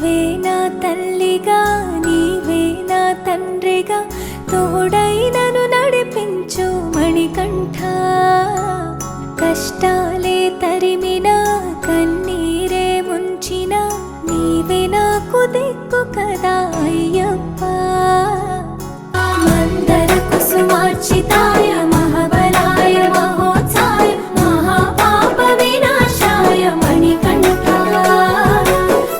నీవే నా తల్లిగా నీవే నా తండ్రిగా తోడైనను నడిపించు మణికంఠ. కష్టాలే తరిమినా కన్నీరే ముంచినా నీవే నాకు దిక్కు కదా అయ్యప్ప. మందర కుసుమార్చితాయ మహాబలాయ మహోత్సాయ మహాపాప వినాశాయ మణికంఠ.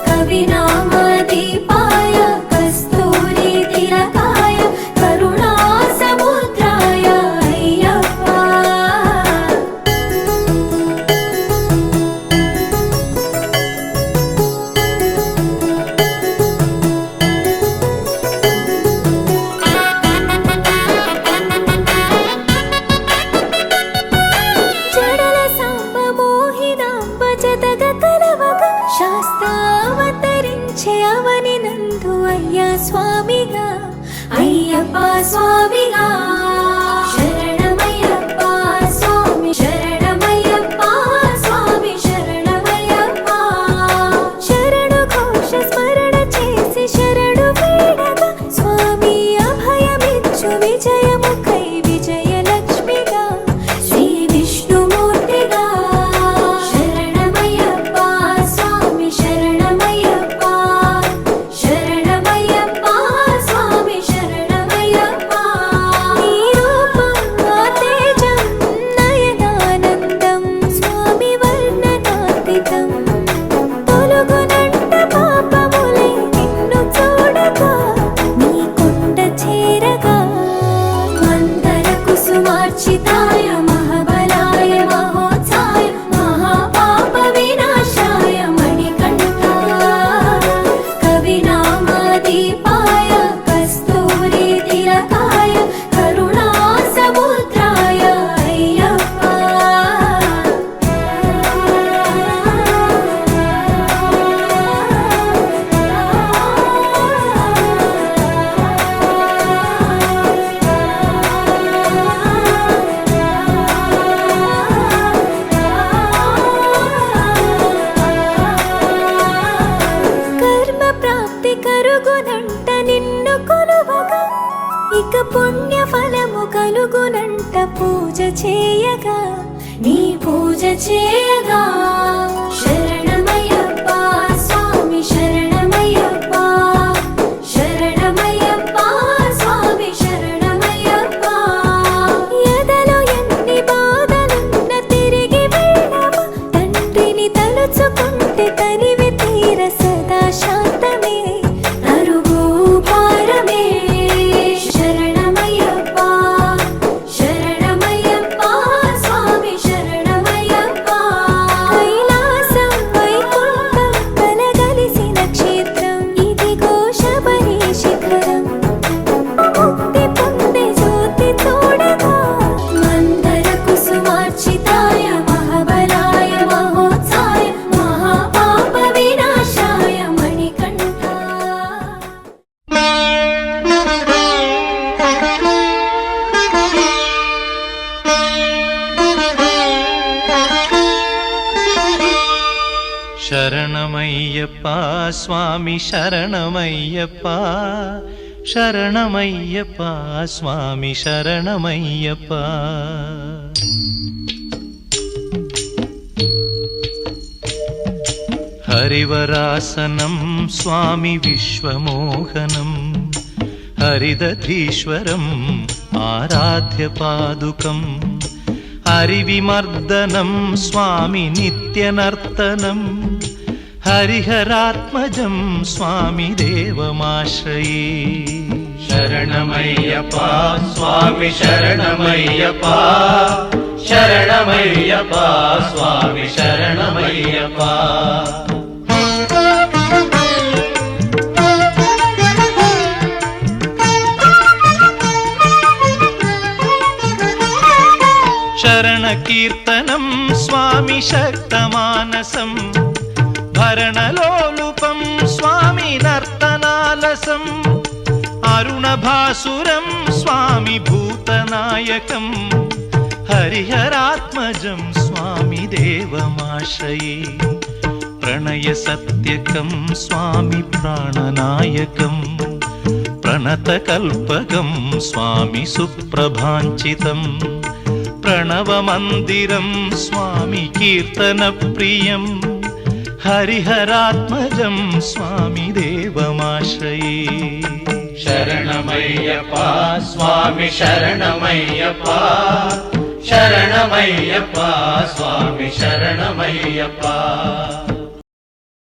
కవినామదీపాయ కస్తూరి తిలకాయ కరుణా సముద్రాయ అయ్యప్ప. జడల సాంబ మోహినాంబ జతగ కలవగ శాస్త్రావతరించే అవని నందు అయ్యా స్వామిగా అయ్యప్ప స్వామిగా. శరణమయ్యప్ప స్వామి శరణమయ్యప్ప స్వామి శరణమయ్యప్ప. శరణు ఘోష స్మరణ చేసి శరణు వేడగా స్వామి అభయమిచ్చు విజయముఖై విజయలక్ష్మిగా శ్రీ విష్ణుమూర్తిగా. శరణమయ్యప్ప స్వామి శరణమయ్యప్ప శరణమయ్యప్ప స్వామి శరణమయ్యప్ప. నీ రూపం ఆ తేజం నయనానందం స్వామి వర్ణనాతీతం. తొలగునంట పాపములై నిన్ను చూడగా నీ కొండ చేరగా. మందర కుసుమార్చితాయ మహాబలాయ మహోత్సాయ మహాపాప వినాశాయ మణికంఠ. కవినామదీపాయ కస్తూరి తిలకాయ కరుణా సముద్రాయ అయ్యప్ప. కర్మ ప్రాప్తి కరుగునంట నిన్ను కొలువగా ఇక పుణ్య ఫలము కలుగునంట పూజ చేయగా నీ పూజ చేయగా. శరణమయ్యప్ప స్వామి శరణమయ్యప్ప శరణమయ్యప్ప స్వామి శరణమయ్యప్ప. ఎదలో ఎన్ని బాధలున్న తిరిగి వెళ్ళవా తండ్రిని తలుచుకుంటే తనివి తీర సదా శాంతమే అరుగు పారమే. శరణమయ్యప్ప శరణమయ్యప్ప స్వామి శరణమయ్యప్ప. కైలాసం వైకుంఠం కలగలిసిన క్షేత్రం ఇదిగో శబరి శిఖరం. ముక్తి పొందే జ్యోతి చూడగా. మందర కుసుమార్చితాయ మహాబలాయ మహోత్సాయ మహాపాప వినాశాయ మణికంఠ. శరణమయ్యప్ప స్వామి శరణమయ్యప్ప శరణమయ్యప్ప స్వామి శరణమయ్యప్ప. హరివరాసనం స్వామి విశ్వమోహనం హరిదధీశ్వరం ఆరాధ్య పాదుకం. హరివిమర్దనం స్వామి నిత్యనర్తనం హరిహరాత్మజం స్వామి దేవమాశ్రయే. శరణమయ్యప్ప స్వామి శరణమయ్యప్ప శరణమయ్యప్ప స్వామి శరణమయ్యప్ప. శరణ కీర్తనం స్వామి శక్తమానసం భరణలోలుపం స్వామి నర్తనాలసం. అరుణభాసురం స్వామి భూతనాయకం హరిహరాత్మజం స్వామి దేవమాశ్రయే. प्रणय सत्यकं स्वामी प्राणनायकं प्रणतकल्पकं स्वामी सुप्रभाञ्चितं प्रणवमन्दिरं स्वामी कीर्तनप्रियं हरिहरात्मजं स्वामी देवमाश्रये शरणमय्यप्पा स्वामी शरणमय्यप्पा शरणमय्यप्पा स्वामी शरणमय्यप्पा